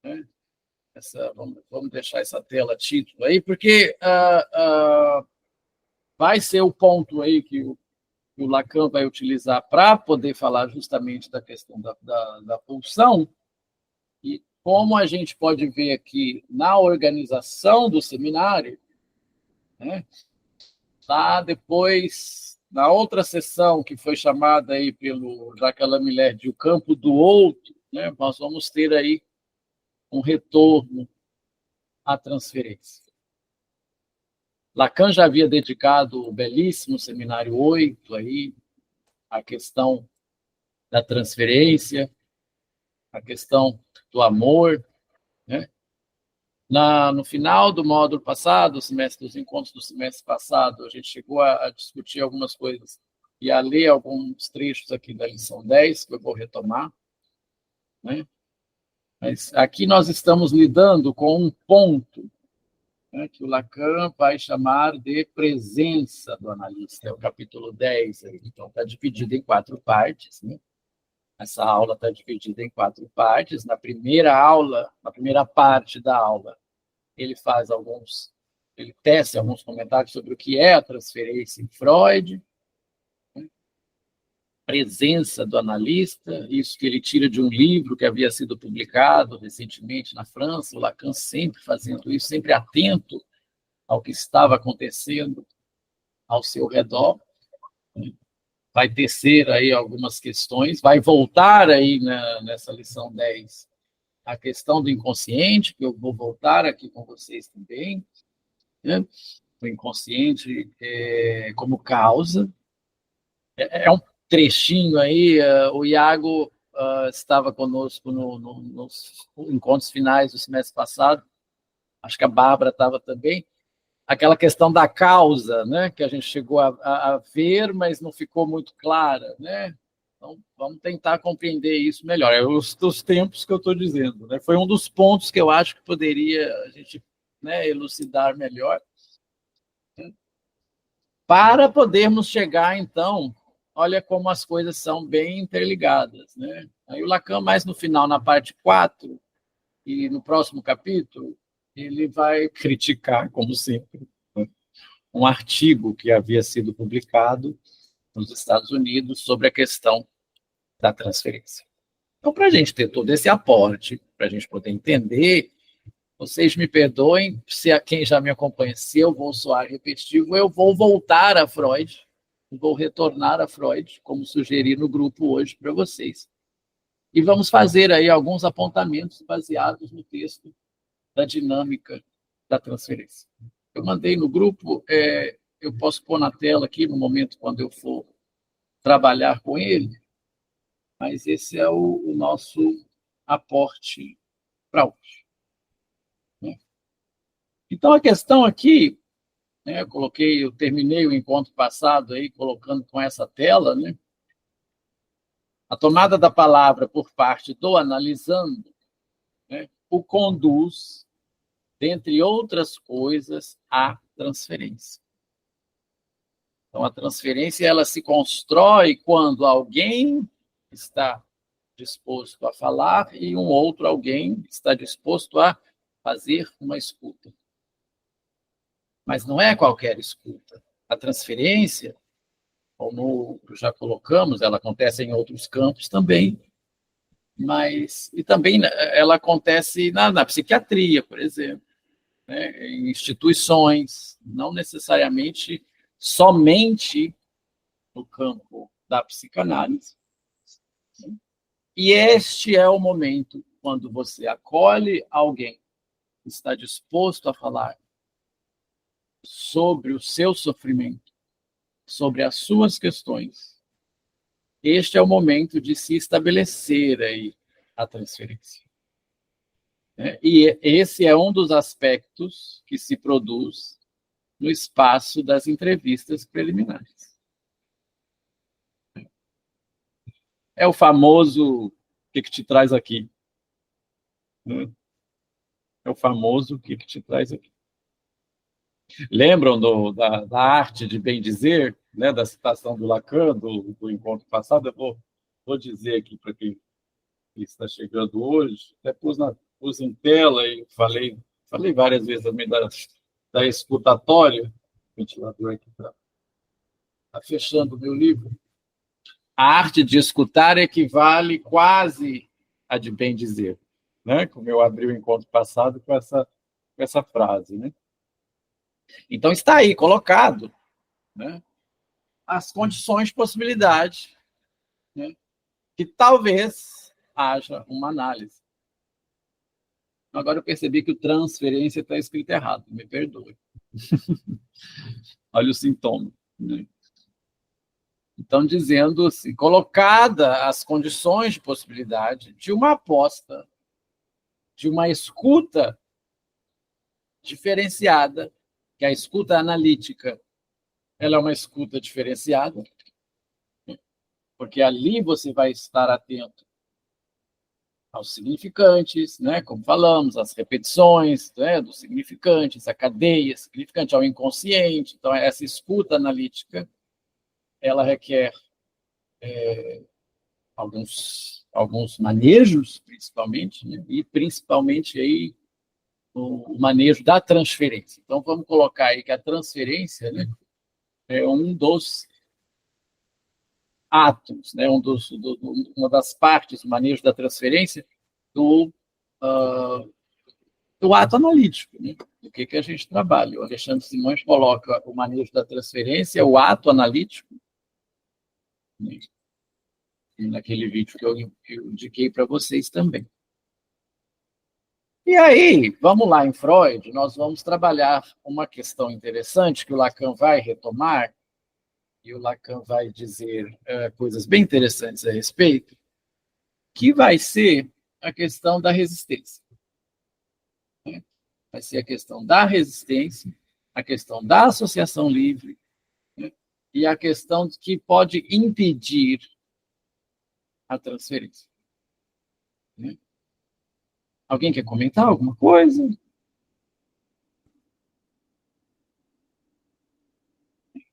né? Vamos deixar essa tela título aí, porque vai ser o ponto aí que o Lacan vai utilizar para poder falar justamente da questão da pulsão, e como a gente pode ver aqui na organização do seminário, né? Lá depois, na outra sessão, que foi chamada aí pelo Jacques Lamillère de O Campo do Outro, né? Nós vamos ter aí um retorno à transferência. Lacan já havia dedicado o belíssimo Seminário 8 aí, à questão da transferência, a questão do amor, né? No final do módulo passado, dos encontros do semestre passado, a gente chegou a discutir algumas coisas e a ler alguns trechos aqui da lição 10, que eu vou retomar, né? Mas aqui nós estamos lidando com um ponto, né, que o Lacan vai chamar de presença do analista, é o capítulo 10, então está dividido em 4 partes, né? Essa aula está dividida em 4 partes. Na primeira parte da aula, ele tece alguns comentários sobre o que é a transferência em Freud, né? Presença do analista, isso que ele tira de um livro que havia sido publicado recentemente na França, o Lacan sempre fazendo isso, sempre atento ao que estava acontecendo ao seu redor, né? Vai tecer aí algumas questões, vai voltar aí nessa lição 10 a questão do inconsciente, que eu vou voltar aqui com vocês também, né? O inconsciente como causa. É um trechinho aí, o Iago estava conosco nos encontros finais do semestre passado, acho que a Bárbara estava também, aquela questão da causa, né, que a gente chegou a ver, mas não ficou muito clara, né? Então, vamos tentar compreender isso melhor. É os tempos que eu estou dizendo, né? Foi um dos pontos que eu acho que poderia a gente, né, elucidar melhor, né, para podermos chegar, então, olha como as coisas são bem interligadas, né? Aí o Lacan, mais no final, na parte 4, e no próximo capítulo, ele vai criticar, como sempre, um artigo que havia sido publicado nos Estados Unidos sobre a questão da transferência. Então, para a gente ter todo esse aporte, para a gente poder entender, vocês me perdoem se a quem já me acompanha, se eu vou soar repetitivo, eu vou voltar a Freud, vou retornar a Freud, como sugeri no grupo hoje para vocês. E vamos fazer aí alguns apontamentos baseados no texto da dinâmica da transferência. Eu mandei no grupo, eu posso pôr na tela aqui no momento quando eu for trabalhar com ele, mas esse é o nosso aporte para hoje, né? Então, a questão aqui, né, eu terminei o encontro passado aí colocando com essa tela, né? A tomada da palavra por parte do analisando, né, o conduz, dentre outras coisas, à transferência. Então, a transferência ela se constrói quando alguém está disposto a falar e um outro alguém está disposto a fazer uma escuta. Mas não é qualquer escuta. A transferência, como já colocamos, ela acontece em outros campos também, e também ela acontece na psiquiatria, por exemplo, né, em instituições, não necessariamente somente no campo da psicanálise. E este é o momento quando você acolhe alguém que está disposto a falar sobre o seu sofrimento, sobre as suas questões. Este é o momento de se estabelecer aí a transferência. E esse é um dos aspectos que se produz no espaço das entrevistas preliminares. É o famoso "o que te traz aqui?", é o famoso "o que te traz aqui?". Lembram da arte de bem dizer, né, da citação do Lacan, do encontro passado? Eu vou dizer aqui para quem está chegando hoje, até pus pus em tela e falei várias vezes também da escutatória. O ventilador aqui está fechando o meu livro. A arte de escutar equivale quase a de bem dizer, né? Como eu abri o encontro passado com essa frase, né? Então está aí colocado, né, as condições de possibilidade, né, que talvez haja uma análise. Agora eu percebi que o transferência está escrito errado, me perdoe. Olha o sintoma, né? Então, dizendo assim, colocada as condições de possibilidade de uma aposta, de uma escuta diferenciada, que a escuta analítica, ela é uma escuta diferenciada, porque ali você vai estar atento aos significantes, né, como falamos, as repetições, né, dos significantes, a cadeia significante ao inconsciente. Então, essa escuta analítica, ela requer alguns manejos, principalmente, né, e principalmente aí o manejo da transferência. Então, vamos colocar aí que a transferência, né, é um dos atos, né, uma das partes do manejo da transferência do ato analítico, né? Do que a gente trabalha. O Alexandre Simões coloca o manejo da transferência, o ato analítico, né, naquele vídeo que eu indiquei para vocês também. E aí, vamos lá em Freud, nós vamos trabalhar uma questão interessante que o Lacan vai retomar, e o Lacan vai dizer coisas bem interessantes a respeito, que vai ser a questão da resistência. Vai ser a questão da resistência, a questão da associação livre, né, e a questão que pode impedir a transferência. Né? Alguém quer comentar alguma coisa?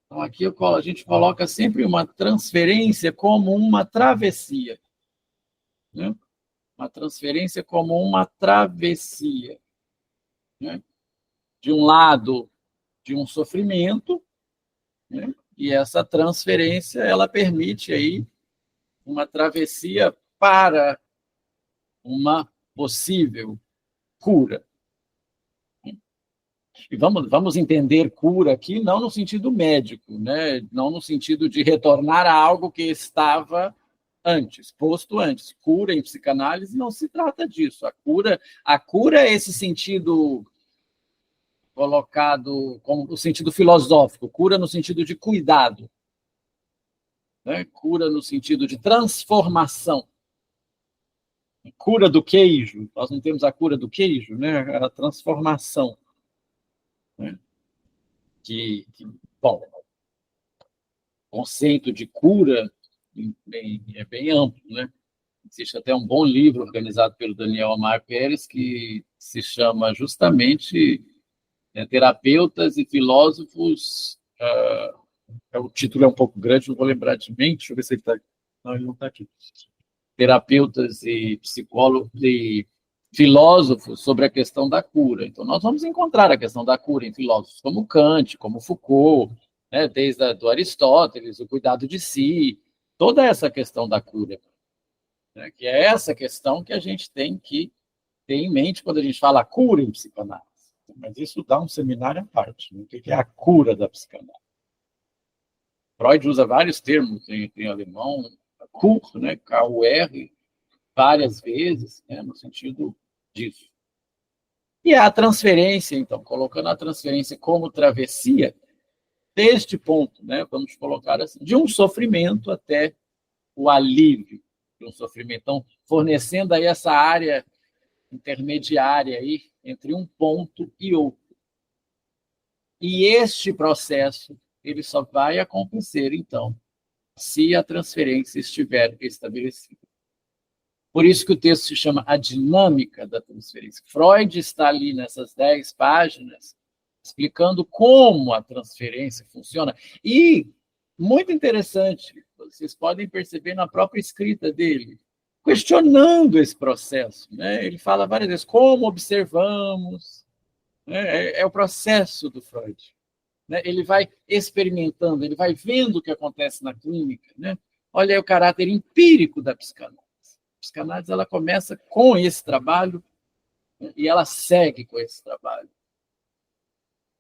Então, aqui a gente coloca sempre uma transferência como uma travessia. Né? Uma transferência como uma travessia. Né? De um lado, de um sofrimento, né? E essa transferência ela permite aí uma travessia para uma possível cura. E vamos entender cura aqui não no sentido médico, né? Não no sentido de retornar a algo que estava antes, posto antes. Cura em psicanálise não se trata disso. A cura é esse sentido colocado como o sentido filosófico, cura no sentido de cuidado, né? Cura no sentido de transformação. Cura do queijo, nós não temos a cura do queijo, né? A transformação. Né? Bom, o conceito de cura é bem amplo, né? Existe até um bom livro organizado pelo Daniel Amar Pérez que se chama justamente Terapeutas e Filósofos. O título é um pouco grande, não vou lembrar de mente. Deixa eu ver se ele está aqui. Não, ele não está aqui. Terapeutas e psicólogos e filósofos sobre a questão da cura. Então, nós vamos encontrar a questão da cura em filósofos como Kant, como Foucault, né, desde do Aristóteles, o cuidado de si, toda essa questão da cura, né, que é essa questão que a gente tem que ter em mente quando a gente fala cura em psicanálise. Mas isso dá um seminário à parte. Né? O que é a cura da psicanálise? Freud usa vários termos em alemão, Kur, né, K-U-R, várias vezes, né, no sentido disso. E a transferência, então, colocando a transferência como travessia, deste ponto, né, vamos colocar assim, de um sofrimento até o alívio de um sofrimento. Então, fornecendo aí essa área intermediária aí entre um ponto e outro. E este processo, ele só vai acontecer, então, se a transferência estiver estabelecida. Por isso que o texto se chama A Dinâmica da Transferência. Freud está ali nessas 10 páginas explicando como a transferência funciona. E, muito interessante, vocês podem perceber na própria escrita dele, questionando esse processo, né? Ele fala várias vezes como observamos, né? É o processo do Freud, né? Ele vai experimentando, ele vai vendo o que acontece na clínica, né? Olha aí o caráter empírico da psicanálise. A psicanálise ela começa com esse trabalho, né? E ela segue com esse trabalho.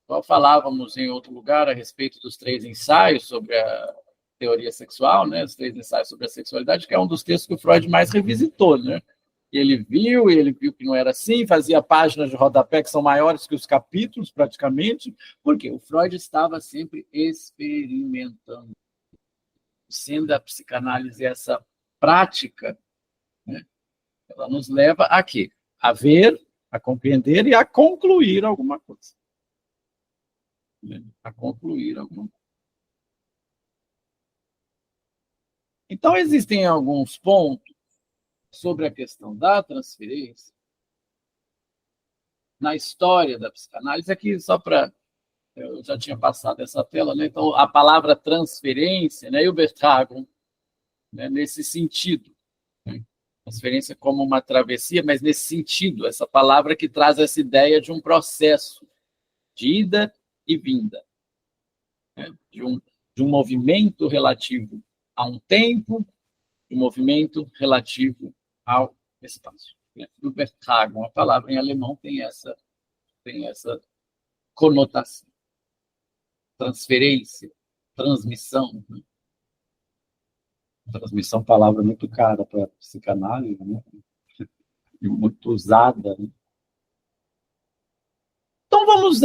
Igual falávamos em outro lugar a respeito dos 3 ensaios sobre a teoria sexual, né? Os 3 ensaios sobre a sexualidade, que é um dos textos que o Freud mais revisitou, né? Ele viu que não era assim, fazia páginas de rodapé que são maiores que os capítulos, praticamente, porque o Freud estava sempre experimentando. Sendo a psicanálise essa prática, né? Ela nos leva a quê? A ver, a compreender e a concluir alguma coisa. A concluir alguma coisa. Então, existem alguns pontos sobre a questão da transferência na história da psicanálise, aqui só para... Eu já tinha passado essa tela, né? Então, a palavra transferência, né? Hubert Hagen, né? Nesse sentido, né? Transferência como uma travessia, mas nesse sentido, essa palavra que traz essa ideia de um processo de ida e vinda, né? De um movimento relativo a um tempo, de um movimento relativo ao espaço. Übertragung, a palavra em alemão tem essa conotação. Transferência, transmissão. Né? Transmissão, palavra muito cara para psicanálise, né? E muito usada. Né? Então, vamos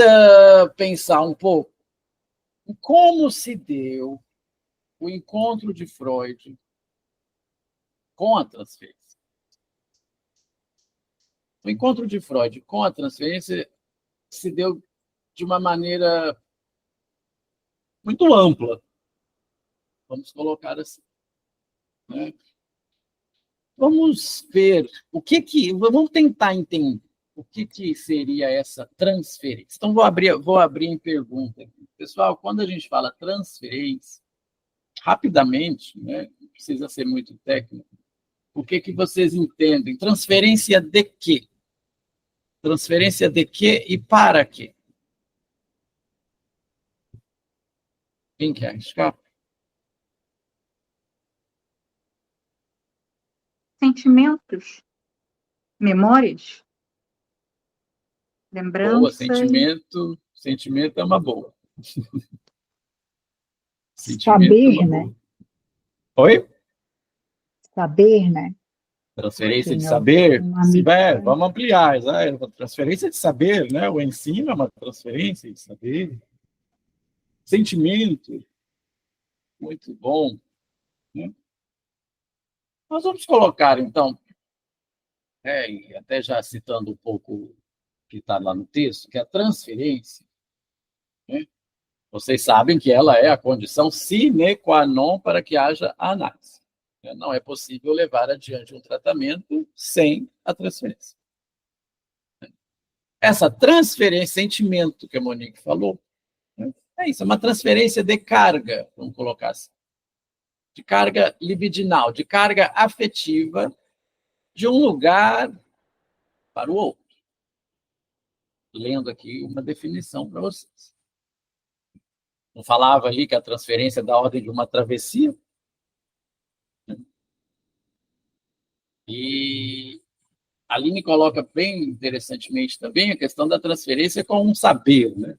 pensar um pouco em como se deu o encontro de Freud com a transferência. O encontro de Freud com a transferência se deu de uma maneira muito ampla, vamos colocar assim. Né? Vamos ver vamos tentar entender o que seria essa transferência. Então, vou abrir em pergunta aqui. Pessoal, quando a gente fala transferência, rapidamente, né, não precisa ser muito técnico, o que vocês entendem? Transferência de quê? Transferência de quê e para quê? Quem quer arriscar? Sentimentos, memórias, Boa, lembranças. sentimento é uma boa. Saber, né? Oi? Saber, né? Transferência de saber? Vamos ampliar. Transferência de saber, né? O ensino é uma transferência de saber. Sentimento, muito bom. Né? Nós vamos colocar, então, e até já citando um pouco o que está lá no texto, que a transferência, né? Vocês sabem que ela é a condição sine qua non para que haja a análise. Não é possível levar adiante um tratamento sem a transferência. Essa transferência, sentimento que a Monique falou, né? É isso, é uma transferência de carga, vamos colocar assim. De carga libidinal, de carga afetiva, de um lugar para o outro. Lendo aqui uma definição para vocês. Não falava ali que a transferência é da ordem de uma travessia? E a Aline coloca bem interessantemente também a questão da transferência com um saber, né?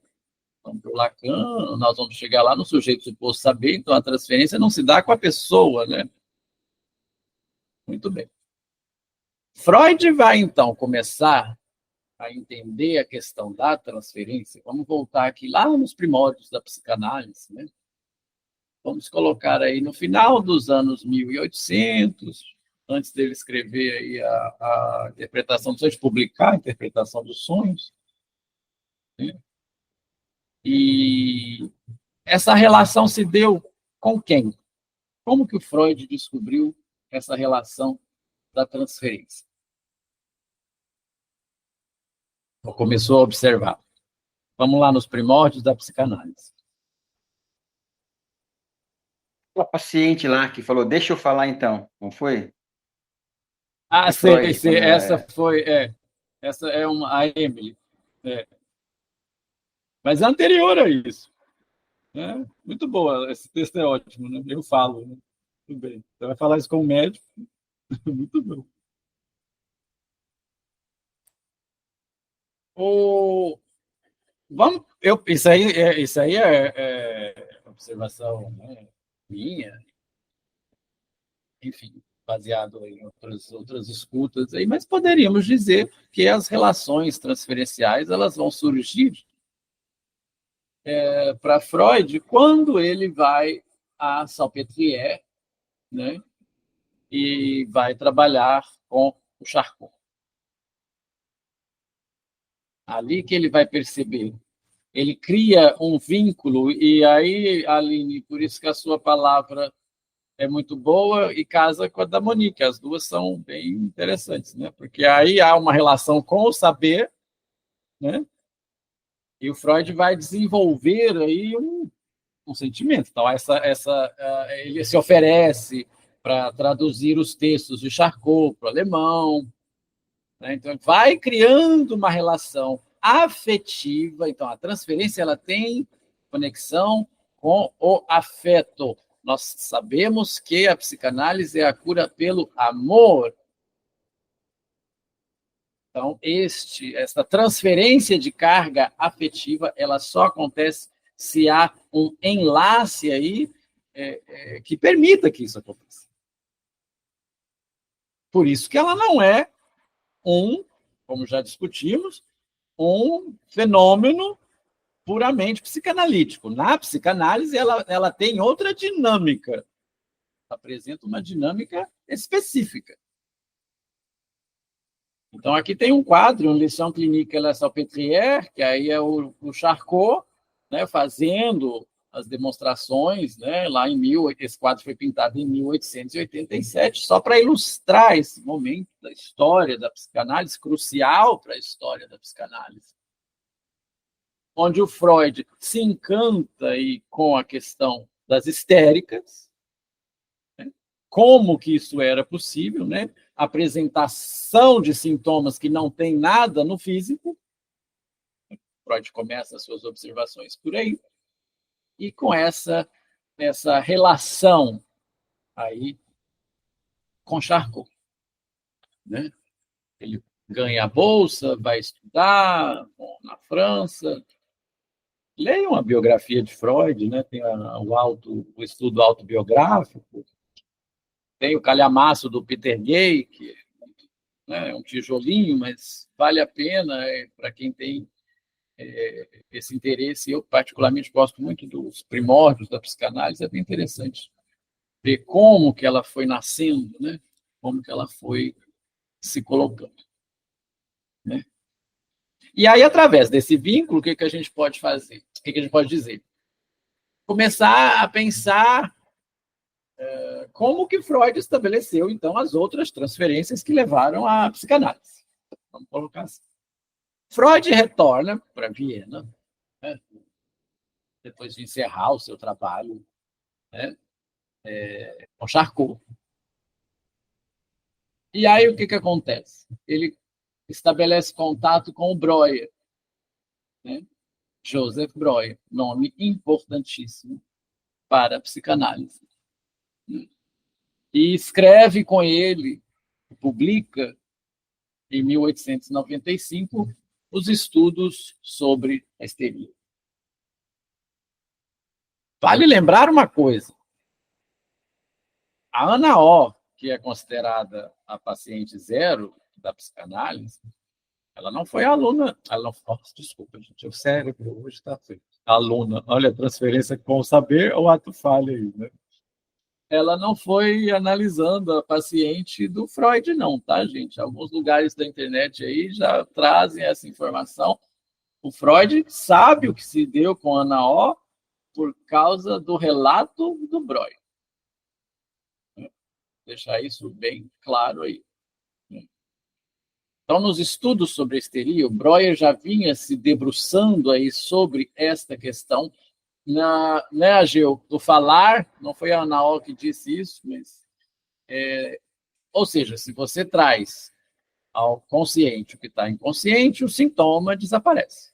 Então, para o Lacan, nós vamos chegar lá no sujeito suposto saber, então a transferência não se dá com a pessoa, né? Muito bem. Freud vai, então, começar a entender a questão da transferência. Vamos voltar aqui lá nos primórdios da psicanálise, né? Vamos colocar aí no final dos anos 1800, antes dele escrever aí a interpretação dos sonhos, publicar a interpretação dos sonhos. Né? E essa relação se deu com quem? Como que o Freud descobriu essa relação da transferência? Ou começou a observar. Vamos lá nos primórdios da psicanálise. A paciente lá que falou, deixa eu falar então, não foi? Ah, de sei, Freud, sei. quando Essa é a Emily. É. Mas é anterior a isso. Né? Muito boa, esse texto é ótimo, né? Eu falo, né? Muito bem. Você vai falar isso com o médico? Muito bom. O... isso aí é observação, né, minha, enfim, baseado em outras escutas aí, mas poderíamos dizer que as relações transferenciais elas vão surgir para Freud quando ele vai a Salpêtrière, né, e vai trabalhar com o Charcot. Ali que ele vai perceber. Ele cria um vínculo, e aí, Aline, por isso que a sua palavra é muito boa e casa com a da Monique. As duas são bem interessantes, né? Porque aí há uma relação com o saber, né? E o Freud vai desenvolver aí um sentimento. Então, ele se oferece para traduzir os textos de Charcot para o alemão, né? Então, vai criando uma relação afetiva. Então, a transferência ela tem conexão com o afeto. Nós sabemos que a psicanálise é a cura pelo amor. Então, essa transferência de carga afetiva, ela só acontece se há um enlace aí que permita que isso aconteça. Por isso que ela não é como já discutimos, um fenômeno puramente psicanalítico. Na psicanálise, ela tem outra dinâmica, apresenta uma dinâmica específica. Então, aqui tem um quadro, uma lição clinique à Salpêtrière, que aí é o Charcot, né, fazendo as demonstrações, né, lá esse quadro foi pintado em 1887, só para ilustrar esse momento da história da psicanálise, crucial para a história da psicanálise, onde o Freud se encanta aí com a questão das histéricas, né, como que isso era possível, né? Apresentação de sintomas que não tem nada no físico. Freud começa as suas observações por aí, e com essa relação aí com Charcot, né? Ele ganha a bolsa, vai estudar na França. Leiam a biografia de Freud, né? Tem o estudo autobiográfico, tem o calhamaço do Peter Gay, que, né, é um tijolinho, mas vale a pena para quem tem esse interesse. Eu, particularmente, gosto muito dos primórdios da psicanálise, é bem interessante ver como que ela foi nascendo, né? Como que ela foi se colocando. Né? E aí, através desse vínculo, o que a gente pode fazer? O que a gente pode dizer? Começar a pensar como que Freud estabeleceu, então, as outras transferências que levaram à psicanálise. Vamos colocar assim. Freud retorna para Viena, né, depois de encerrar o seu trabalho, né, com Charcot. E aí o que acontece? Ele estabelece contato com o Breuer, né? Joseph Breuer, nome importantíssimo para a psicanálise. E escreve com ele, publica em 1895 os estudos sobre a histeria. Vale lembrar uma coisa. A Ana O, que é considerada a paciente zero da psicanálise, ela não foi aluna. Ela não, desculpa, gente, o cérebro hoje está feito. Aluna, olha a transferência com o saber, o ato falha aí, né? Ela não foi analisando a paciente do Freud, não, tá, gente? Alguns lugares da internet aí já trazem essa informação. O Freud sabe o que se deu com Ana O por causa do relato do Breuer. Deixar isso bem claro aí. Então, nos estudos sobre a histeria, o Breuer já vinha se debruçando aí sobre esta questão. Ageu, do falar, não foi a Ana O que disse isso, mas Ou seja, se você traz ao consciente o que está inconsciente, o sintoma desaparece.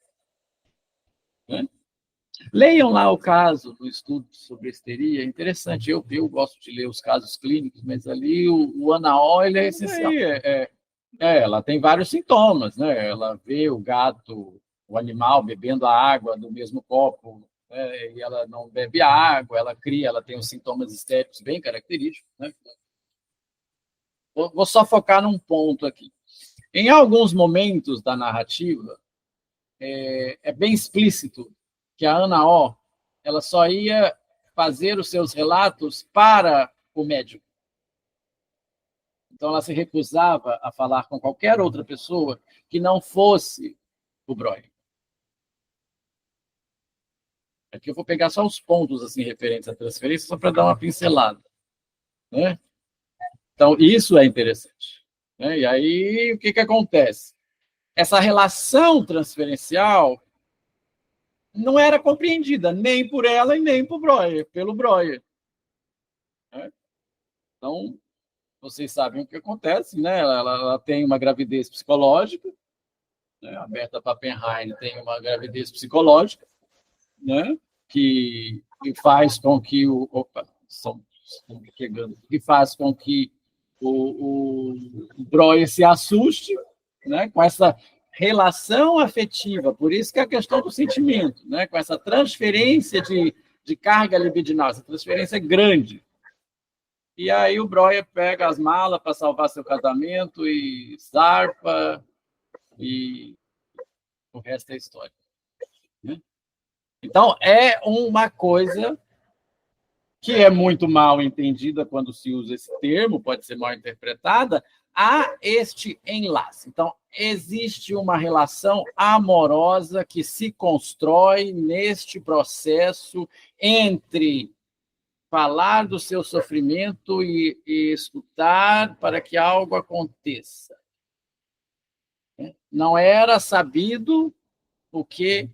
Né? Leiam lá o caso do estudo sobre histeria, é interessante. Eu gosto de ler os casos clínicos, mas ali o Anaol ele é essencial. Ela tem vários sintomas, né? Ela vê o gato, o animal bebendo a água do mesmo copo, né? E ela não bebe a água, ela tem os sintomas estéticos bem característicos, né? Vou só focar num ponto aqui. Em alguns momentos da narrativa, é bem explícito que a Ana O ela só ia fazer os seus relatos para o médico. Então, ela se recusava a falar com qualquer outra pessoa que não fosse o Breuer. Aqui eu vou pegar só os pontos assim, referentes à transferência, só para dar uma pincelada. Né? Então, isso é interessante. Né? E aí, o que acontece? Essa relação transferencial não era compreendida nem por ela e nem pelo Breuer. Né? Então, vocês sabem o que acontece, né? Ela tem uma gravidez psicológica, né? A Berta Pappenheim tem uma gravidez psicológica, né? Que faz com que que faz com que o Breuer se assuste, né? Com essa relação afetiva, por isso que é a questão do sentimento, né? Com essa transferência de carga libidinal, essa transferência é grande. E aí o Breuer pega as malas para salvar seu casamento e zarpa, e o resto é história. Né? Então, é uma coisa que é muito mal entendida quando se usa esse termo, pode ser mal interpretada, há este enlace. Então, existe uma relação amorosa que se constrói neste processo entre falar do seu sofrimento e escutar para que algo aconteça. Não era sabido o que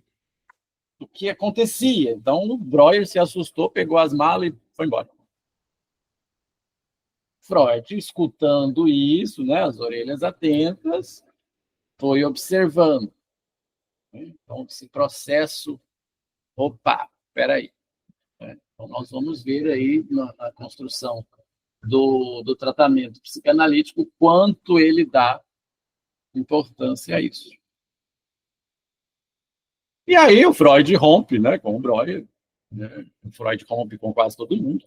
acontecia. Então, o Breuer se assustou, pegou as malas e foi embora. Freud, escutando isso, né, as orelhas atentas, foi observando. Então, esse processo, opa, espera aí. Então, nós vamos ver aí na construção do tratamento psicanalítico quanto ele dá importância a isso. E aí o Freud rompe, né, com o Breuer. Né? O Freud rompe com quase todo mundo.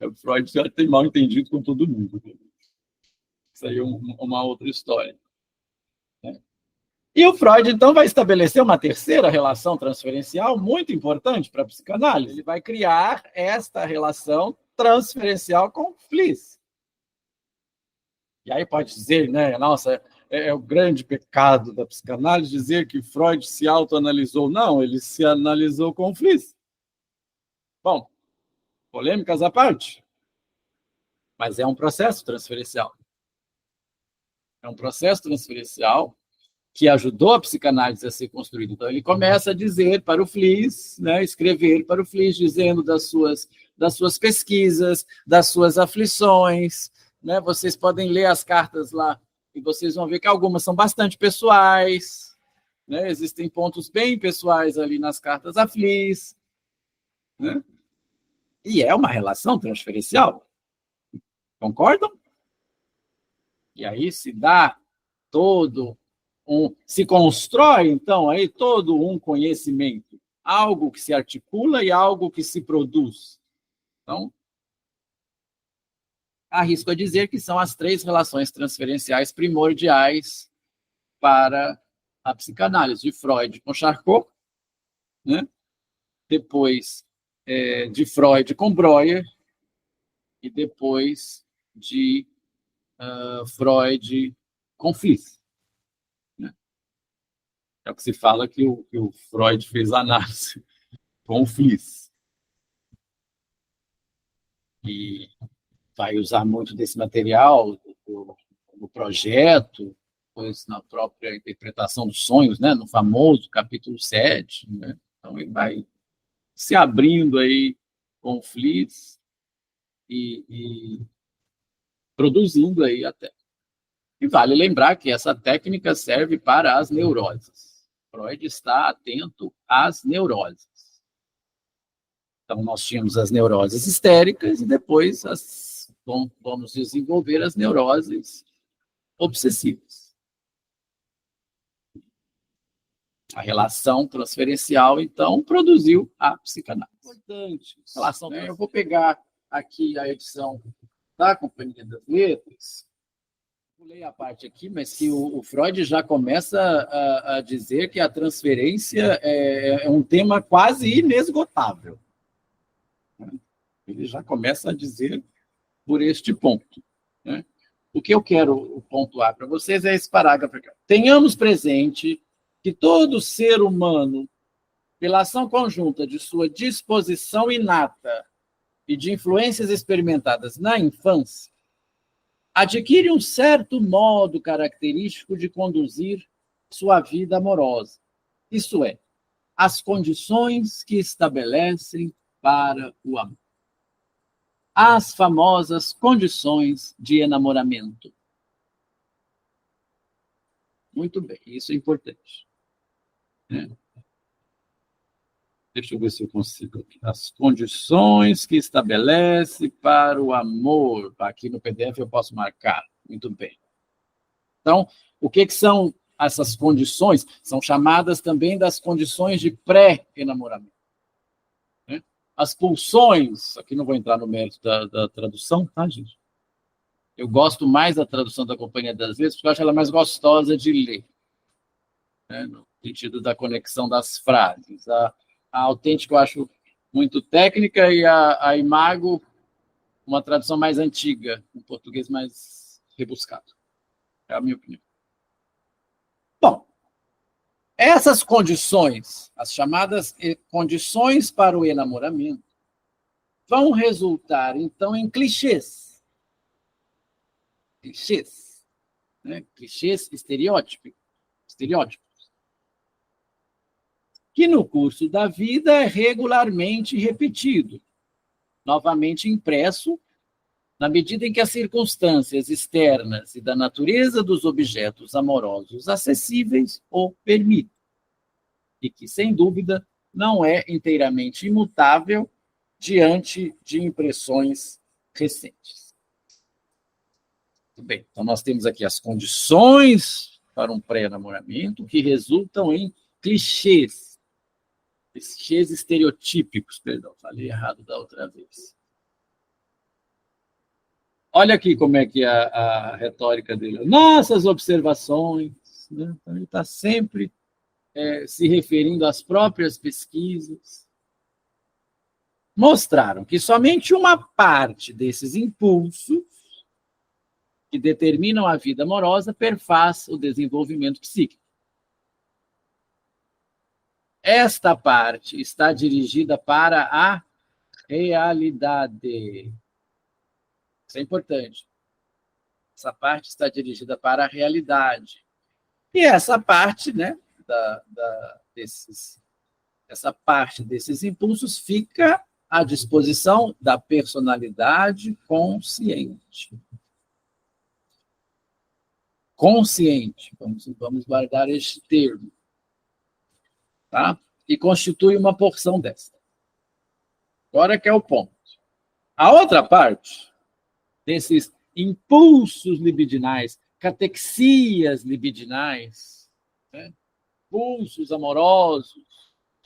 O Freud já tem mal entendido com todo mundo. Isso aí é uma outra história. Né? E o Freud, então, vai estabelecer uma terceira relação transferencial muito importante para a psicanálise. Ele vai criar esta relação transferencial com Fliess. E aí pode dizer, né, nossa, é o grande pecado da psicanálise dizer que Freud se autoanalisou. Não, ele se analisou com Fliess. Bom, polêmicas à parte, mas é um processo transferencial. É um processo transferencial que ajudou a psicanálise a ser construída. Então, ele começa a dizer para o Fliess, né, escrever para o Fliess, dizendo das suas pesquisas, das suas aflições. Né? Vocês podem ler as cartas lá e vocês vão ver que algumas são bastante pessoais. Né? Existem pontos bem pessoais ali nas cartas a Fliess. Né? E é uma relação transferencial. Concordam? E aí se dá se constrói, então, aí todo um conhecimento, algo que se articula e algo que se produz. Então, arrisco a dizer que são as 3 relações transferenciais primordiais para a psicanálise, de Freud com Charcot, né? Depois de Freud com Breuer, e depois de Freud com Fliess. É o que se fala que o Freud fez análise com o Fliess. E vai usar muito desse material no projeto, depois na própria interpretação dos sonhos, né? No famoso capítulo 7. Né? Então, ele vai se abrindo aí com o Fliess e produzindo aí a técnica. E vale lembrar que essa técnica serve para as neuroses. Freud está atento às neuroses. Então, nós tínhamos as neuroses histéricas e depois vamos desenvolver as neuroses obsessivas. A relação transferencial, então, produziu a psicanálise. Importante. Relação, né? Eu vou pegar aqui a edição da Companhia das Letras. Pulei a parte aqui, mas que o Freud já começa a dizer que a transferência é um tema quase inesgotável. Ele já começa a dizer por este ponto, né? O que eu quero pontuar para vocês é esse parágrafo aqui. Tenhamos presente que todo ser humano, pela ação conjunta de sua disposição inata e de influências experimentadas na infância, adquire um certo modo característico de conduzir sua vida amorosa. Isto é, as condições que estabelecem para o amor. As famosas condições de enamoramento. Muito bem, isso é importante. Deixa eu ver se eu consigo aqui. As condições que estabelece para o amor. Aqui no PDF eu posso marcar. Muito bem. Então, o que são essas condições? São chamadas também das condições de pré-enamoramento. As pulsões, aqui não vou entrar no mérito da tradução, tá, gente? Eu gosto mais da tradução da Companhia das Letras, porque eu acho ela mais gostosa de ler, né? No sentido da conexão das frases. A Autêntica eu acho muito técnica e a Imago, uma tradução mais antiga, um português mais rebuscado. É a minha opinião. Bom, essas condições, as chamadas condições para o enamoramento, vão resultar, então, em clichês. Clichês, né? Clichês estereótipos, que no curso da vida é regularmente repetido, novamente impresso, na medida em que as circunstâncias externas e da natureza dos objetos amorosos acessíveis o permitem, e que, sem dúvida, não é inteiramente imutável diante de impressões recentes. Muito bem, então nós temos aqui as condições para um pré-namoramento que resultam em clichês estereotípicos, perdão, falei errado da outra vez. Olha aqui como é que é a retórica dele. Nossas observações, né? Então, ele está sempre se referindo às próprias pesquisas, mostraram que somente uma parte desses impulsos que determinam a vida amorosa perfaz o desenvolvimento psíquico. Esta parte está dirigida para a realidade. Isso é importante. Essa parte está dirigida para a realidade. E essa parte, né, essa parte desses impulsos fica à disposição da personalidade consciente. Consciente, vamos guardar este termo, tá? E constitui uma porção desta. Agora que é o ponto. A outra parte desses impulsos libidinais, catexias libidinais, né? Impulsos amorosos.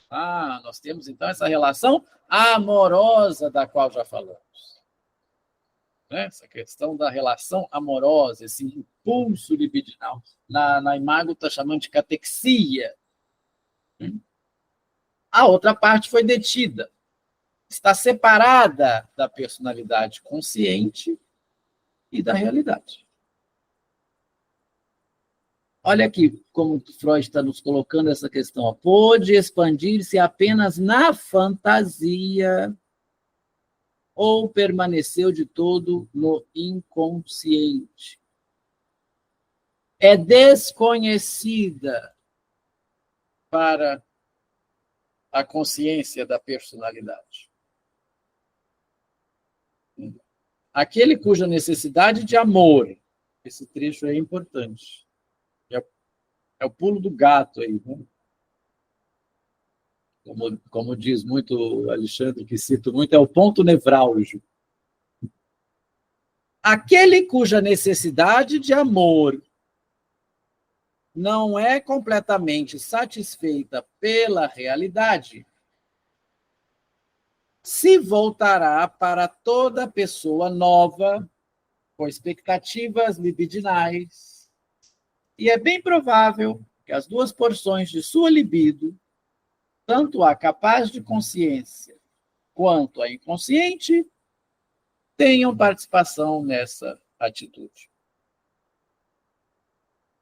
Nós temos, então, essa relação amorosa da qual já falamos. Né? Essa questão da relação amorosa, esse impulso libidinal. Na Imago está chamando de catexia. A outra parte foi detida. Está separada da personalidade consciente e da realidade. Olha aqui como Freud está nos colocando essa questão. Pôde expandir-se apenas na fantasia ou permaneceu de todo no inconsciente. É desconhecida para a consciência da personalidade. aquele cuja necessidade de amor, esse trecho é importante, é o pulo do gato aí, né? Como diz muito Alexandre, que cito muito, é o ponto nevrálgico. Aquele cuja necessidade de amor não é completamente satisfeita pela realidade, se voltará para toda pessoa nova, com expectativas libidinais, e é bem provável que as duas porções de sua libido, tanto a capaz de consciência quanto a inconsciente, tenham participação nessa atitude.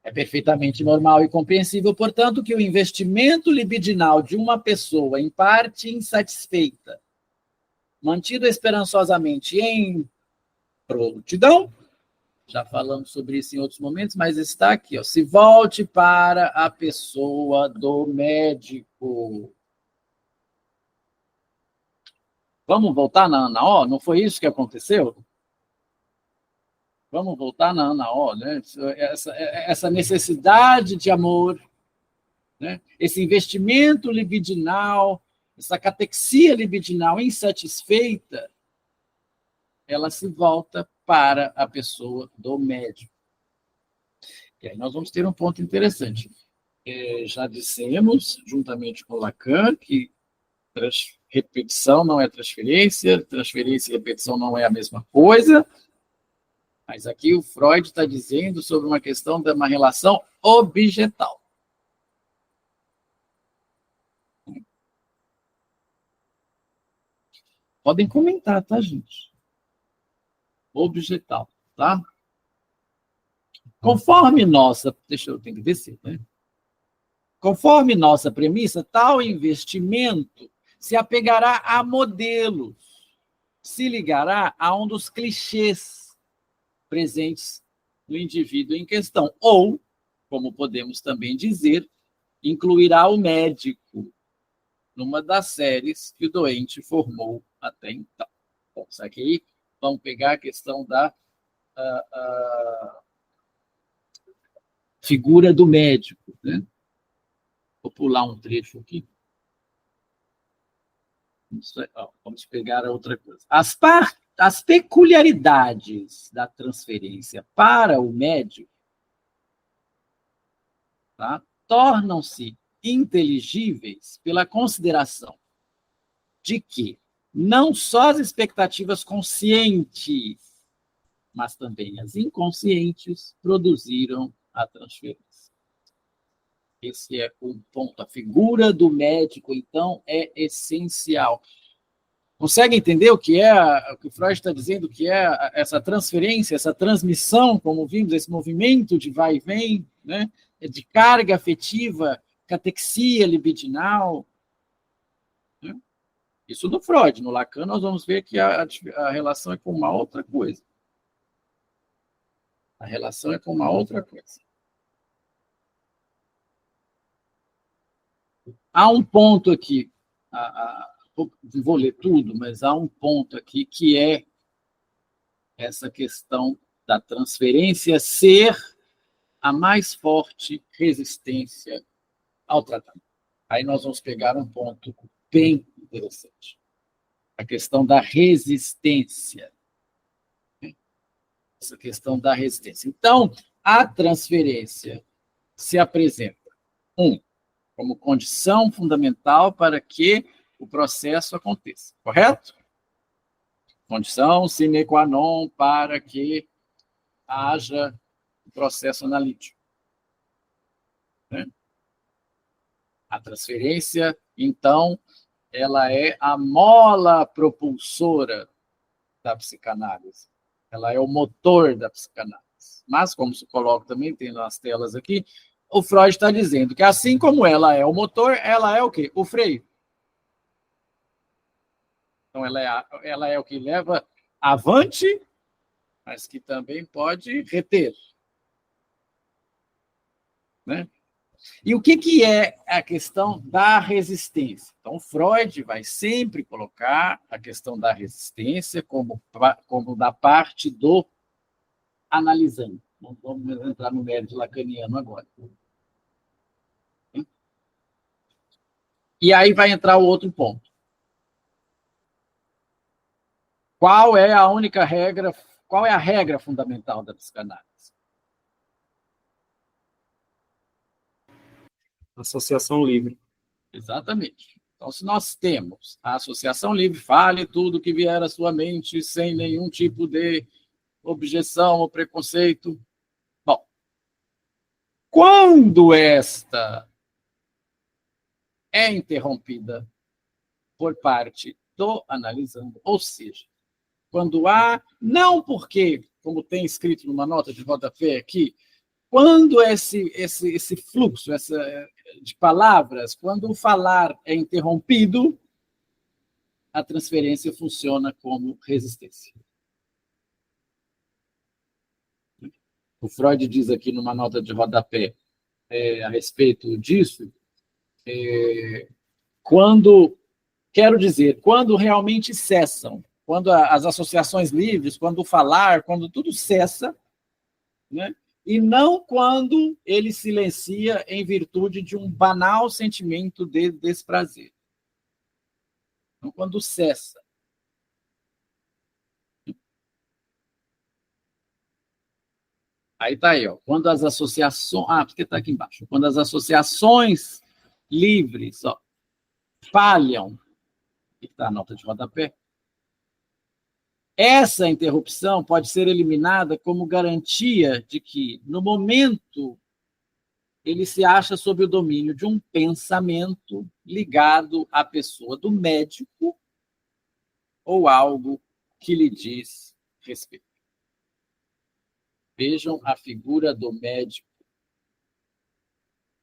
É perfeitamente normal e compreensível, portanto, que o investimento libidinal de uma pessoa, em parte insatisfeita, mantido esperançosamente em prontidão, já falamos sobre isso em outros momentos, mas está aqui, ó, se volte para a pessoa do médico. Vamos voltar na Ana O? Não foi isso que aconteceu? Vamos voltar na Ana O, né? Essa necessidade de amor, né? Esse investimento libidinal, essa catexia libidinal insatisfeita, ela se volta para a pessoa do médico. E aí nós vamos ter um ponto interessante. Já dissemos, juntamente com Lacan, que repetição não é transferência, transferência e repetição não é a mesma coisa, mas aqui o Freud está dizendo sobre uma questão de uma relação objetal. Podem comentar, tá, gente? Objetal, tá? Conforme nossa... Deixa eu ter que descer, né? Conforme nossa premissa, tal investimento se apegará a modelos, se ligará a um dos clichês presentes no indivíduo em questão, ou, como podemos também dizer, incluirá o médico numa das séries que o doente formou até então. Bom, isso aqui vamos pegar a questão da figura do médico, né? Vou pular um trecho aqui. Vamos pegar a outra coisa. As peculiaridades da transferência para o médico, tá, tornam-se inteligíveis pela consideração de que não só as expectativas conscientes, mas também as inconscientes produziram a transferência. Esse é o ponto. A figura do médico, então, é essencial. Consegue entender o que o que Freud está dizendo, que é essa transferência, essa transmissão, como vimos, esse movimento de vai e vem, né? De carga afetiva, catexia libidinal, né? Isso do Freud. No Lacan, nós vamos ver que a relação é com uma outra coisa. A relação é com uma outra coisa. Há um ponto aqui, vou ler tudo, mas há um ponto aqui que é essa questão da transferência ser a mais forte resistência ao tratamento. Aí nós vamos pegar um ponto bem interessante. A questão da resistência. Essa questão da resistência. Então, a transferência se apresenta, como condição fundamental para que o processo aconteça, correto? Condição sine qua non para que haja o processo analítico. Né? A transferência, então, ela é a mola propulsora da psicanálise. Ela é o motor da psicanálise. Mas, como se coloca também, tem nas telas aqui, o Freud está dizendo que, assim como ela é o motor, ela é o quê? O freio. Então, ela é o que leva avante, mas que também pode reter. Né? E o que é a questão da resistência? Então, Freud vai sempre colocar a questão da resistência como da parte do analisando. Não vamos entrar no mérito lacaniano agora. E aí vai entrar o outro ponto. Qual é a única regra, qual é a regra fundamental da psicanálise? Associação livre. Exatamente. Então, se nós temos a associação livre, fale tudo que vier à sua mente sem nenhum tipo de objeção ou preconceito. Bom, quando esta é interrompida por parte do analisando, ou seja, quando há, não porque, como tem escrito numa nota de rodapé aqui, quando esse fluxo de palavras, quando o falar é interrompido, a transferência funciona como resistência. O Freud diz aqui numa nota de rodapé a respeito disso, quero dizer, quando realmente cessam, quando as associações livres, quando o falar, quando tudo cessa, né? E não quando ele silencia em virtude de um banal sentimento de desprazer. Não quando cessa. Aí está aí, ó. Quando as associações. Porque está aqui embaixo. Quando as associações livres falham, que está a nota de rodapé, essa interrupção pode ser eliminada como garantia de que, no momento, ele se acha sob o domínio de um pensamento ligado à pessoa do médico ou algo que lhe diz respeito. Vejam a figura do médico.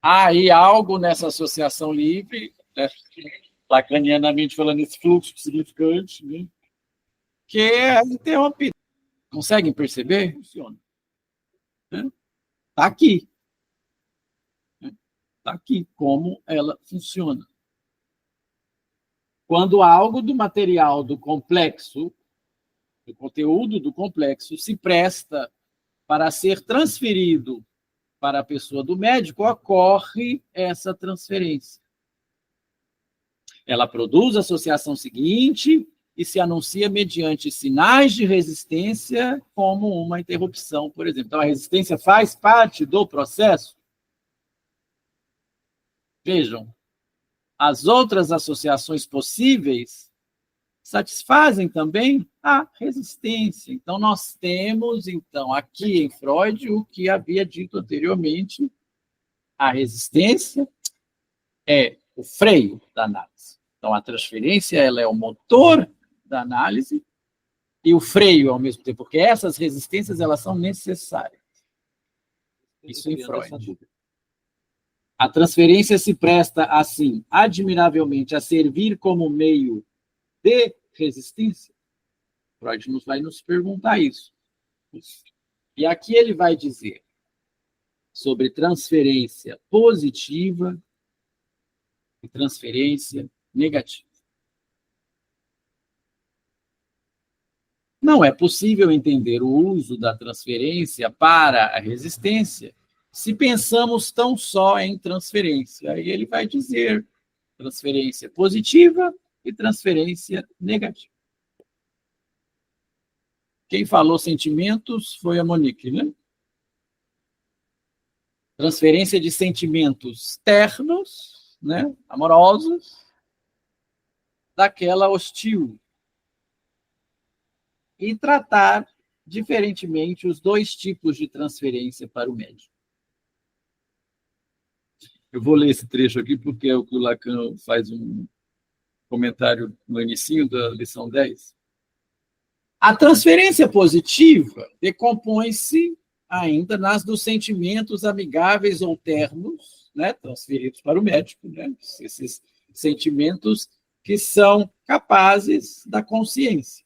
Há aí algo nessa associação livre, né, lacanianamente falando, esse fluxo significante, né, que é interrompido. Conseguem perceber? Funciona. Está aqui. Está aqui como ela funciona. Quando algo do material do complexo, do conteúdo do complexo, se presta para ser transferido para a pessoa do médico, ocorre essa transferência. Ela produz a associação seguinte e se anuncia mediante sinais de resistência como uma interrupção, por exemplo. Então, a resistência faz parte do processo. Vejam, as outras associações possíveis satisfazem também a resistência. Então, nós temos, aqui em Freud, o que havia dito anteriormente, a resistência é o freio da análise. Então, a transferência ela é o motor da análise e o freio ao mesmo tempo, porque essas resistências elas são necessárias. Isso em Freud. A transferência se presta, assim, admiravelmente a servir como meio de resistência? Freud vai nos perguntar isso. E aqui ele vai dizer sobre transferência positiva e transferência negativa. Não é possível entender o uso da transferência para a resistência se pensamos tão só em transferência. Aí ele vai dizer transferência positiva e transferência negativa. Quem falou sentimentos foi a Monique, né? Transferência de sentimentos ternos, né, amorosos, daquela hostil. E tratar diferentemente os dois tipos de transferência para o médico. Eu vou ler esse trecho aqui porque é o que o Lacan faz um comentário no inicinho da lição 10. A transferência positiva decompõe-se ainda nas dos sentimentos amigáveis ou ternos, né, transferidos para o médico, né, esses sentimentos que são capazes da consciência.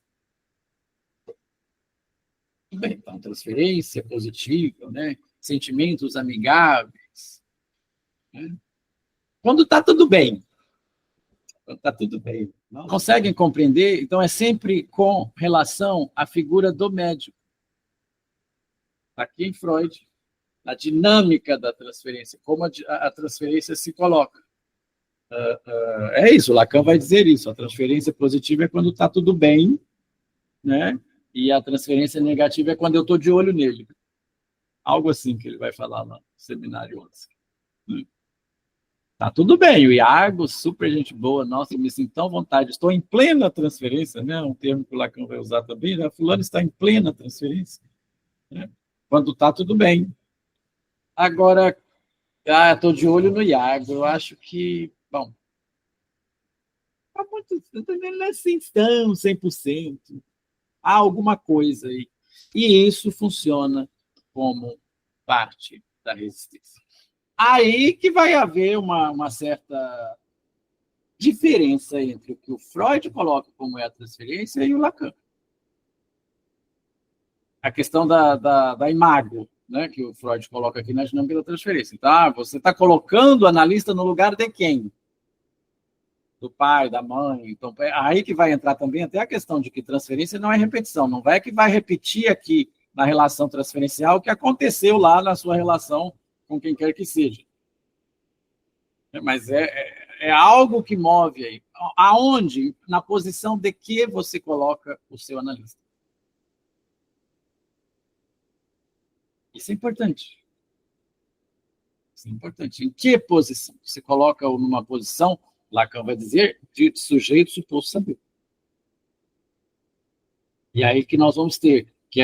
Bem, então, transferência positiva, né, sentimentos amigáveis, Quando está tudo bem. Quando está tudo bem. Conseguem compreender? Então, é sempre com relação à figura do médico. Aqui em Freud, a dinâmica da transferência, como a transferência se coloca. É isso, Lacan vai dizer isso. A transferência positiva é quando está tudo bem, né? E a transferência negativa é quando eu estou de olho nele. Algo assim que ele vai falar lá no seminário 11. Tá tudo bem, o Iago, super gente boa, nossa, eu me sinto tão à vontade, estou em plena transferência, né? Um termo que o Lacan vai usar também, né? Fulano está em plena transferência, né? Quando está tudo bem. Agora, estou de olho no Iago, eu acho que, bom, não é assim tão 100%. Há alguma coisa aí. E isso funciona como parte da resistência. Aí que vai haver uma certa diferença entre o que o Freud coloca como é a transferência e o Lacan. A questão da imago, né, que o Freud coloca aqui na dinâmica da transferência. Então, você está colocando o analista no lugar de quem? Do pai, da mãe. Então, aí que vai entrar também até a questão de que transferência não é repetição. Não é que vai repetir aqui na relação transferencial o que aconteceu lá na sua relação com quem quer que seja. Mas é algo que move aí. Aonde? Na posição de que você coloca o seu analista. Isso é importante. Isso é importante. Em que posição? Você coloca-o numa posição, Lacan vai dizer, de sujeito suposto saber. E aí que nós vamos ter, que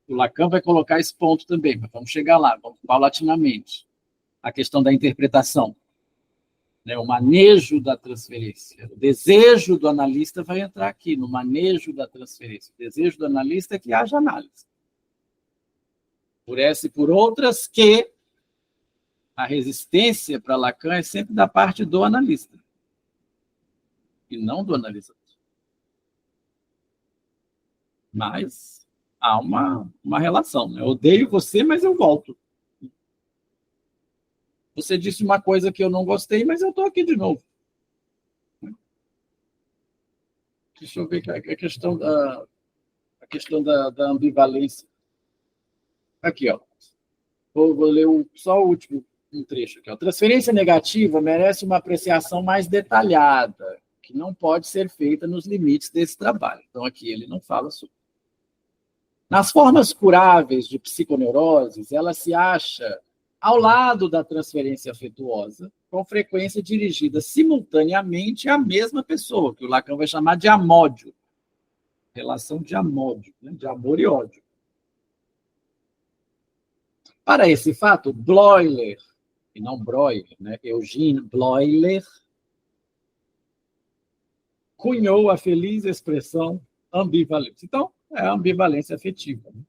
o Lacan vai colocar esse ponto também, mas vamos chegar lá, vamos paulatinamente. A questão da interpretação. Né, o manejo da transferência. O desejo do analista vai entrar aqui, no manejo da transferência. O desejo do analista é que haja análise. Por essa e por outras, que a resistência para Lacan é sempre da parte do analista, e não do analisador. Mas há uma relação. Né? Eu odeio você, mas eu volto. Você disse uma coisa que eu não gostei, mas eu estou aqui de novo. Deixa eu ver a questão da ambivalência. Aqui, ó. Vou ler só o último trecho aqui. A transferência negativa merece uma apreciação mais detalhada, que não pode ser feita nos limites desse trabalho. Então, aqui ele não fala sobre. Nas formas curáveis de psiconeuroses, ela se acha ao lado da transferência afetuosa, com frequência dirigida simultaneamente à mesma pessoa, que o Lacan vai chamar de amódio. Relação de amódio, né? De amor e ódio. Para esse fato, Bleuler, e não Breuer, né? Eugene Bleuler, cunhou a feliz expressão ambivalência. Então, é a ambivalência afetiva. Né?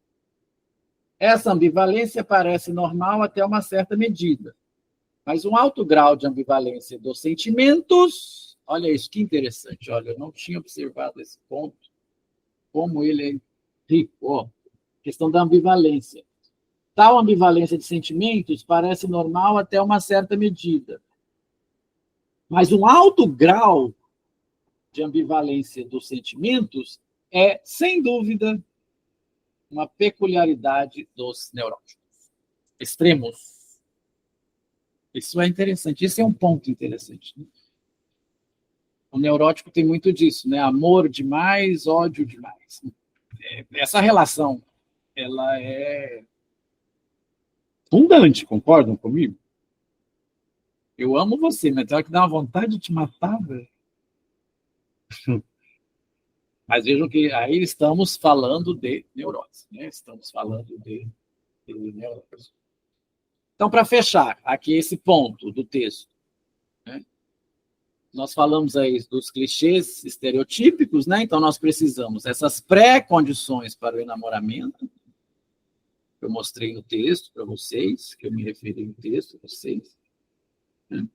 Essa ambivalência parece normal até uma certa medida, mas um alto grau de ambivalência dos sentimentos, olha isso, que interessante, olha, eu não tinha observado esse ponto, como ele é rico, ó, questão da ambivalência. Tal ambivalência de sentimentos parece normal até uma certa medida, mas um alto grau de ambivalência dos sentimentos é, sem dúvida, uma peculiaridade dos neuróticos. Extremos. Isso é interessante. Esse é um ponto interessante. Né? O neurótico tem muito disso, né? Amor demais, ódio demais. Essa relação, ela é fundante, concordam comigo? Eu amo você, mas tem hora que dá uma vontade de te matar, velho. Mas vejam que aí estamos falando de neurose, né? Estamos falando de neurose. Então, para fechar aqui esse ponto do texto, né? Nós falamos aí dos clichês estereotípicos, né? Então, nós precisamos essas pré-condições para o enamoramento, que eu mostrei no texto para vocês, que eu me referi no texto para vocês. Né?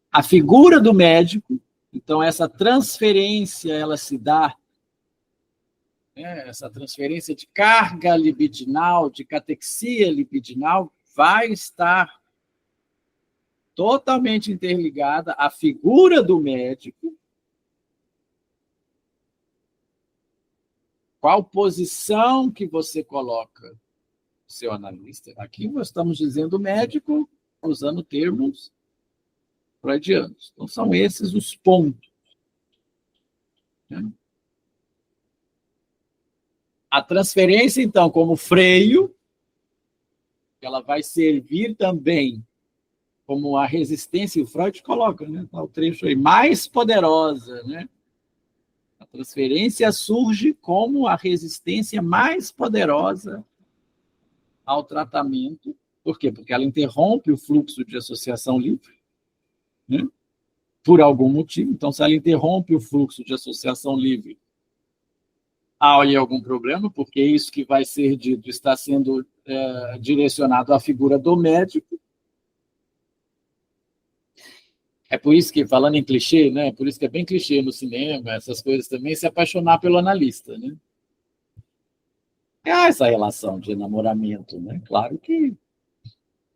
A figura do médico. Então, essa transferência, ela se dá, né, essa transferência de carga libidinal, de catexia libidinal, vai estar totalmente interligada à figura do médico, qual posição que você coloca o seu analista. Aqui nós estamos dizendo médico, usando termos freudianos. Então, são esses os pontos. A transferência, então, como freio, ela vai servir também como a resistência, o Freud coloca, né, o trecho aí, mais poderosa, né? A transferência surge como a resistência mais poderosa ao tratamento. Por quê? Porque ela interrompe o fluxo de associação livre, né? Por algum motivo. Então, se ela interrompe o fluxo de associação livre, há aí algum problema, porque isso que vai ser dito está sendo direcionado à figura do médico. É por isso que, falando em clichê, né? Por isso que é bem clichê no cinema, essas coisas também, se apaixonar pelo analista, né? Essa relação de enamoramento, né? Claro que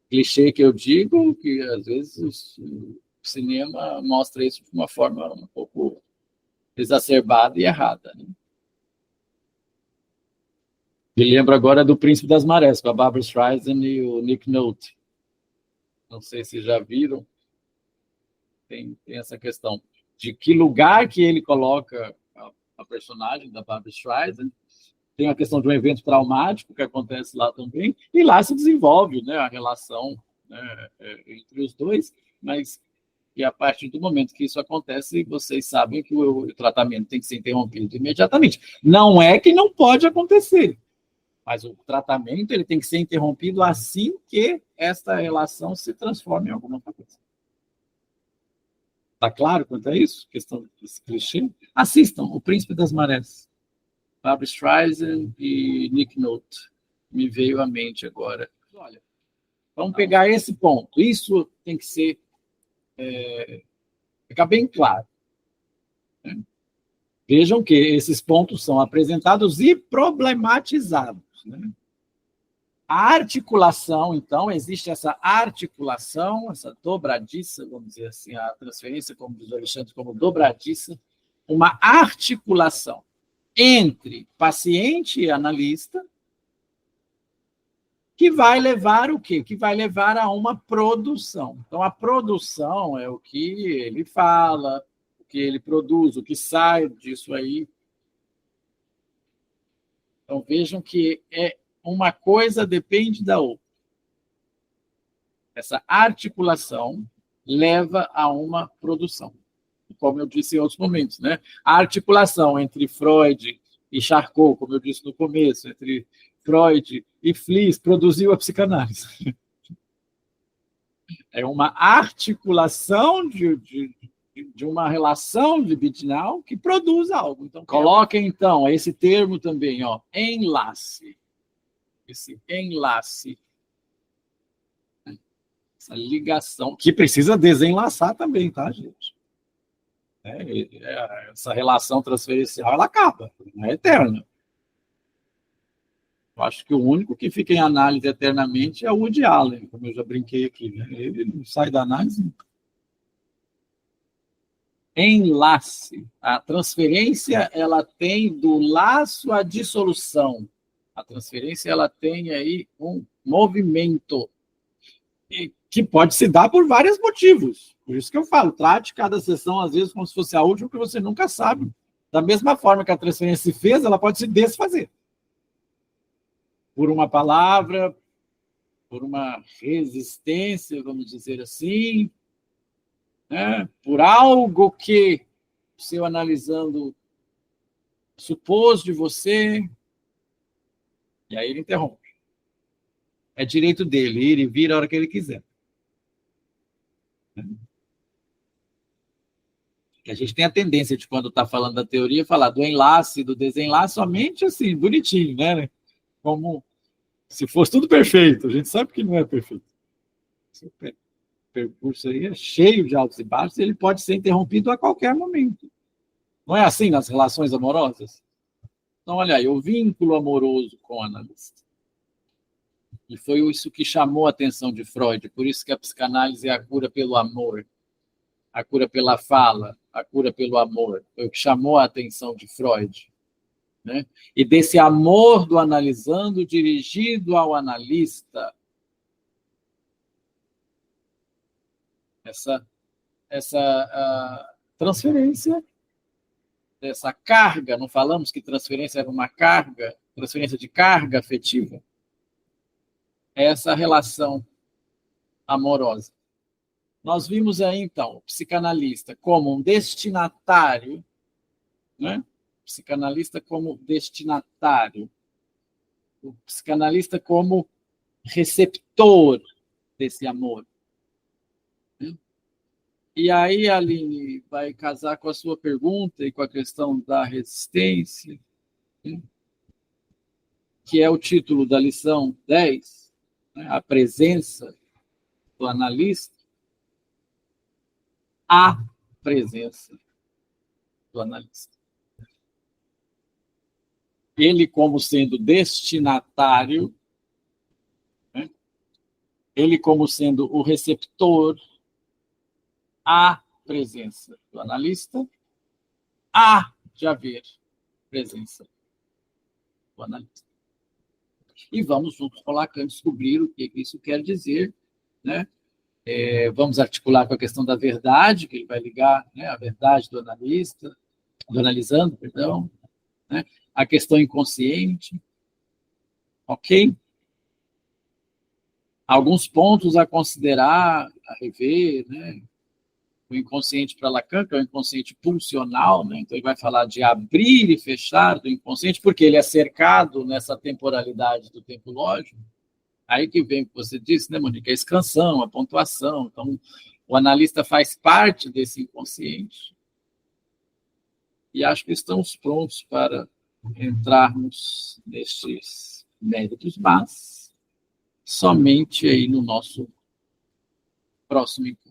clichê que eu digo, que às vezes o cinema mostra isso de uma forma um pouco exacerbada e errada, né? Me lembro agora do Príncipe das Marés, com a Barbra Streisand e o Nick Nolte. Não sei se já viram. Tem essa questão de que lugar que ele coloca a personagem da Barbra Streisand. Tem a questão de um evento traumático que acontece lá também, e lá se desenvolve, né, a relação, né, entre os dois, mas e a partir do momento que isso acontece, vocês sabem que o tratamento tem que ser interrompido imediatamente. Não é que não pode acontecer, mas o tratamento ele tem que ser interrompido assim que esta relação se transforme em alguma coisa. Está claro quanto a isso? Questão desse clichê? Assistam O Príncipe das Marés. Barbra Streisand e Nick Nolte. Me veio à mente agora. Olha, vamos pegar esse ponto. Isso tem que ser... ficar bem claro. Né? Vejam que esses pontos são apresentados e problematizados. Né? A articulação, então, existe essa articulação, essa dobradiça, vamos dizer assim, a transferência, como diz o Alexandre, como dobradiça, uma articulação entre paciente e analista, que vai levar o quê? Que vai levar a uma produção. Então, a produção é o que ele fala, o que ele produz, o que sai disso aí. Então, vejam que uma coisa depende da outra. Essa articulação leva a uma produção. Como eu disse em outros momentos, né? A articulação entre Freud e Charcot, como eu disse no começo, entre Freud e Fliess, produziu a psicanálise. É uma articulação de uma relação libidinal que produz algo. Então, coloquem, então, esse termo também, ó, enlace. Esse enlace. Essa ligação, que precisa desenlaçar também, tá, gente? Essa relação transferencial, ela acaba, não é eterna. Eu acho que o único que fica em análise eternamente é o Woody Allen, como eu já brinquei aqui. Né? Ele não sai da análise. Enlace. A transferência, ela tem do laço à dissolução. A transferência, ela tem aí um movimento que pode se dar por vários motivos. Por isso que eu falo, trate cada sessão, às vezes, como se fosse a última, porque você nunca sabe. Da mesma forma que a transferência se fez, ela pode se desfazer. Por uma palavra, por uma resistência, vamos dizer assim, né? Por algo que o seu analisando supôs de você, e aí ele interrompe. É direito dele ir e vir a hora que ele quiser. A gente tem a tendência de, quando está falando da teoria, falar do enlace, do desenlace, somente assim, bonitinho, né? Como se fosse tudo perfeito. A gente sabe que não é perfeito. Esse percurso aí é cheio de altos e baixos, e ele pode ser interrompido a qualquer momento. Não é assim nas relações amorosas? Então, olha aí, o vínculo amoroso com o analista. E foi isso que chamou a atenção de Freud, por isso que a psicanálise é a cura pelo amor, a cura pela fala, a cura pelo amor. Foi o que chamou a atenção de Freud. Né? E desse amor do analisando dirigido ao analista, essa transferência, essa carga, não falamos que transferência era uma carga, transferência de carga afetiva, essa relação amorosa. Nós vimos aí, então, o psicanalista como um destinatário, né? O psicanalista como destinatário, o psicanalista como receptor desse amor. E aí, Aline, vai casar com a sua pergunta e com a questão da resistência, né? Que é o título da lição 10, né? A presença do analista, a presença do analista. Ele como sendo destinatário, né? Ele como sendo o receptor, a presença do analista, há de haver presença do analista. E vamos juntos com Lacan descobrir o que isso quer dizer, né? Vamos articular com a questão da verdade, que ele vai ligar, né, a verdade do analista, do analisando, perdão, né, a questão inconsciente, ok? Alguns pontos a considerar, a rever, né? O inconsciente para Lacan, que é o inconsciente pulsional, né? Então ele vai falar de abrir e fechar do inconsciente, porque ele é cercado nessa temporalidade do tempo lógico. Aí que vem o que você disse, né, Mônica? A escansão, a pontuação. Então, o analista faz parte desse inconsciente. E acho que estamos prontos para entrarmos nestes méritos, mas somente aí no nosso próximo encontro.